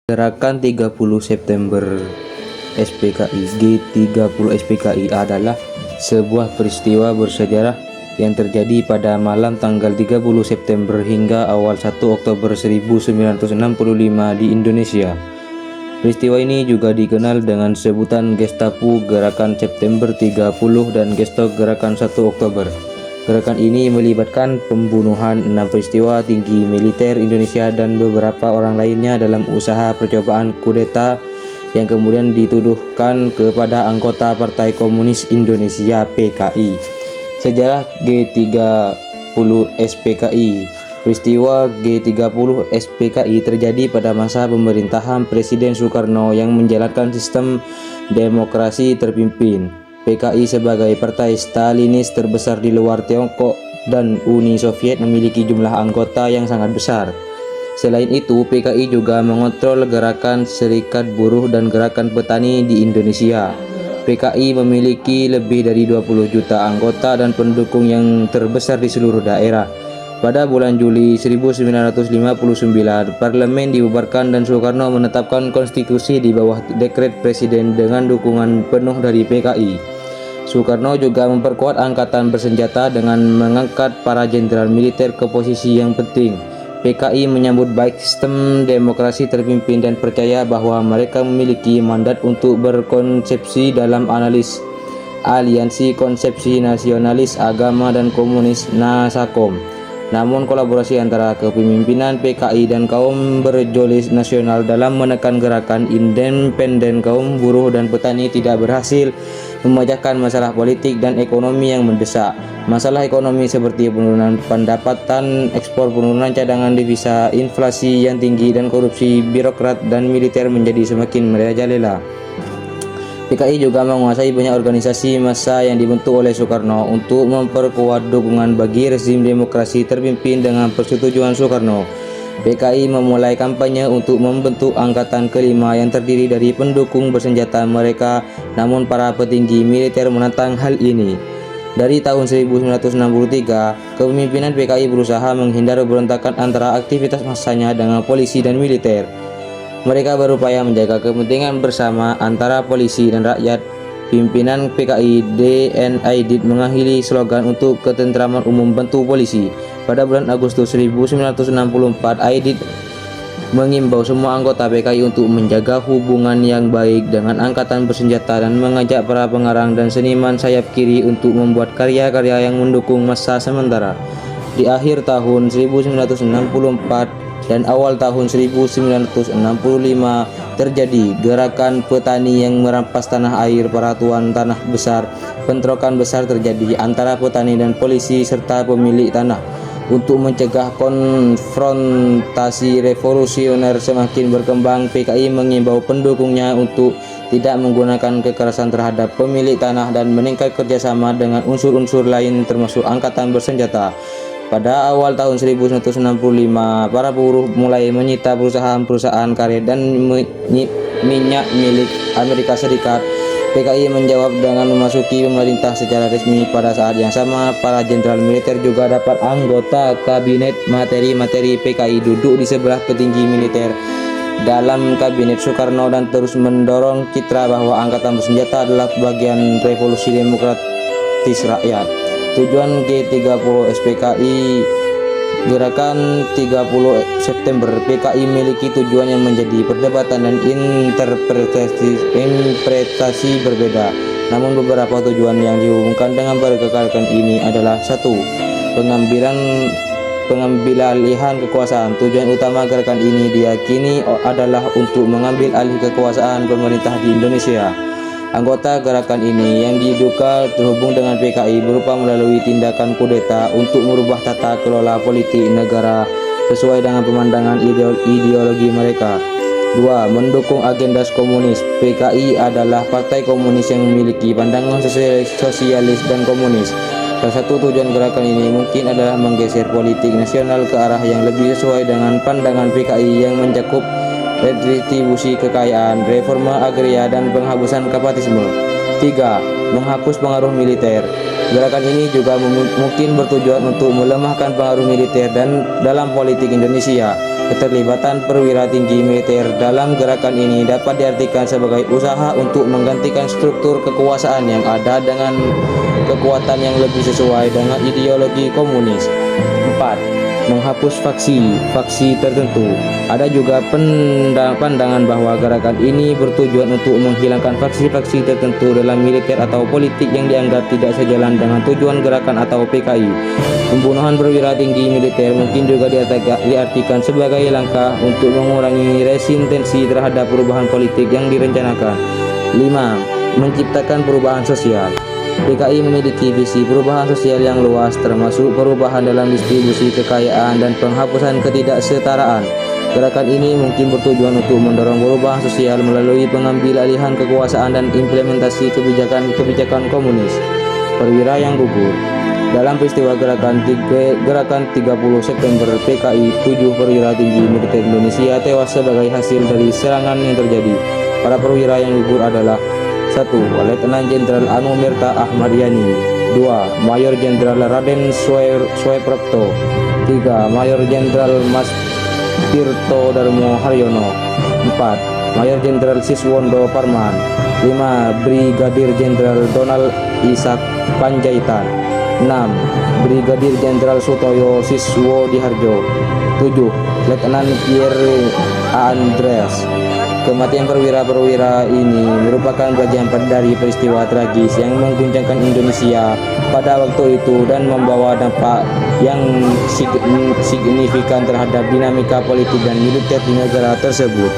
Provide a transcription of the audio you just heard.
Gerakan 30 September SPKI G30 SPKI adalah sebuah peristiwa bersejarah yang terjadi pada malam tanggal 30 September hingga awal 1 Oktober 1965 di Indonesia. Peristiwa ini juga dikenal dengan sebutan Gestapo Gerakan September 30 dan Gesto Gerakan 1 Oktober. Gerakan ini melibatkan pembunuhan 6 peristiwa tinggi militer Indonesia dan beberapa orang lainnya dalam usaha percobaan kudeta yang kemudian dituduhkan kepada anggota Partai Komunis Indonesia (PKI). Sejarah G30 SPKI. Peristiwa G30 SPKI terjadi pada masa pemerintahan Presiden Soekarno yang menjalankan sistem demokrasi terpimpin. PKI sebagai partai Stalinis terbesar di luar Tiongkok dan Uni Soviet memiliki jumlah anggota yang sangat besar. Selain itu, PKI juga mengontrol gerakan Serikat Buruh dan gerakan petani di Indonesia. PKI memiliki lebih dari 20 juta anggota dan pendukung yang terbesar di seluruh daerah. Pada bulan Juli 1959, parlemen dibubarkan dan Soekarno menetapkan konstitusi di bawah dekret presiden dengan dukungan penuh dari PKI. Soekarno juga memperkuat angkatan bersenjata dengan mengangkat para jenderal militer ke posisi yang penting. PKI menyambut baik sistem demokrasi terpimpin dan percaya bahwa mereka memiliki mandat untuk berkonsepsi dalam analis aliansi konsepsi nasionalis agama dan komunis (NASAKOM). Namun kolaborasi antara kepemimpinan PKI dan kaum berjolis nasional dalam menekan gerakan independen kaum buruh dan petani tidak berhasil memecahkan masalah politik dan ekonomi yang mendesak. Masalah ekonomi seperti penurunan pendapatan ekspor, penurunan cadangan devisa, inflasi yang tinggi, dan korupsi birokrat dan militer menjadi semakin merajalela. PKI juga menguasai banyak organisasi massa yang dibentuk oleh Soekarno untuk memperkuat dukungan bagi rezim demokrasi terpimpin dengan persetujuan Soekarno. PKI memulai kampanye untuk membentuk angkatan kelima yang terdiri dari pendukung bersenjata mereka, namun para petinggi militer menentang hal ini. Dari tahun 1963, kepemimpinan PKI berusaha menghindar berontakan antara aktivitas massanya dengan polisi dan militer. Mereka berupaya menjaga kepentingan bersama antara polisi dan rakyat. Pimpinan PKI DNID mengakhiri slogan untuk ketentraman umum bantu polisi. Pada bulan Agustus 1964, Aidit mengimbau semua anggota PKI untuk menjaga hubungan yang baik dengan angkatan bersenjata dan mengajak para pengarang dan seniman sayap kiri untuk membuat karya-karya yang mendukung massa sementara. Di akhir tahun 1964 dan awal tahun 1965 terjadi gerakan petani yang merampas tanah air para tuan tanah besar. Bentrokan besar terjadi antara petani dan polisi serta pemilik tanah. Untuk mencegah konfrontasi revolusioner semakin berkembang, PKI mengimbau pendukungnya untuk tidak menggunakan kekerasan terhadap pemilik tanah dan meningkat kerjasama dengan unsur-unsur lain termasuk angkatan bersenjata. Pada awal tahun 1965, para buruh mulai menyita perusahaan-perusahaan karet dan minyak milik Amerika Serikat. PKI menjawab dengan memasuki pemerintah secara resmi. Pada saat yang sama, para jenderal militer juga dapat anggota kabinet materi PKI duduk di sebelah petinggi militer dalam kabinet Soekarno dan terus mendorong citra bahwa angkatan bersenjata adalah bagian revolusi demokratis rakyat. Tujuan G30 SPKI Gerakan 30 September PKI memiliki tujuan yang menjadi perdebatan dan interpretasi berbeda. Namun beberapa tujuan yang dihubungkan dengan gerakan ini adalah: 1. Pengambilalihan kekuasaan. Tujuan utama gerakan ini diyakini adalah untuk mengambil alih kekuasaan pemerintah di Indonesia. Anggota gerakan ini yang diduga terhubung dengan PKI berupa melalui tindakan kudeta untuk merubah tata kelola politik negara sesuai dengan pemandangan ideologi mereka. 2. Mendukung agenda komunis. PKI adalah partai komunis yang memiliki pandangan sosialis dan komunis. Salah satu tujuan gerakan ini mungkin adalah menggeser politik nasional ke arah yang lebih sesuai dengan pandangan PKI yang mencakup redistribusi kekayaan, reforma agraria, dan penghapusan kapitalisme. 3. Menghapus pengaruh militer. Gerakan ini juga mungkin bertujuan untuk melemahkan pengaruh militer dan dalam politik Indonesia. Keterlibatan perwira tinggi militer dalam gerakan ini dapat diartikan sebagai usaha untuk menggantikan struktur kekuasaan yang ada dengan kekuatan yang lebih sesuai dengan ideologi komunis. 4. Menghapus faksi tertentu. Ada juga pandangan bahwa gerakan ini bertujuan untuk menghilangkan faksi-faksi tertentu dalam militer atau politik yang dianggap tidak sejalan dengan tujuan gerakan atau PKI. Pembunuhan perwira tinggi militer mungkin juga diartikan sebagai langkah untuk mengurangi resistensi terhadap perubahan politik yang direncanakan. 5. Menciptakan perubahan sosial. PKI memiliki visi perubahan sosial yang luas, termasuk perubahan dalam distribusi kekayaan dan penghapusan ketidaksetaraan. Gerakan ini mungkin bertujuan untuk mendorong perubahan sosial melalui pengambil alihan kekuasaan dan implementasi kebijakan komunis. Perwira yang gugur. Dalam peristiwa gerakan 30 September PKI, 7 perwira tinggi militer Indonesia tewas sebagai hasil dari serangan yang terjadi. Para perwira yang gugur adalah: 1. Letnan Jenderal Anu Mirta Ahmad Yani. 2. Mayor Jenderal Raden Sueprapto. 3. Mayor Jenderal Mas Tirto Darmo Haryono. 4. Mayor Jenderal Siswondo Parman. 5. Brigadir Jenderal Donald Isak Panjaitan. 6. Brigadir Jenderal Sutoyo Siswo Diharjo. 7. Letnan Pierre Andreas. Kematian perwira-perwira ini merupakan bagian dari peristiwa tragis yang mengguncangkan Indonesia pada waktu itu dan membawa dampak yang signifikan terhadap dinamika politik dan militer di negara tersebut.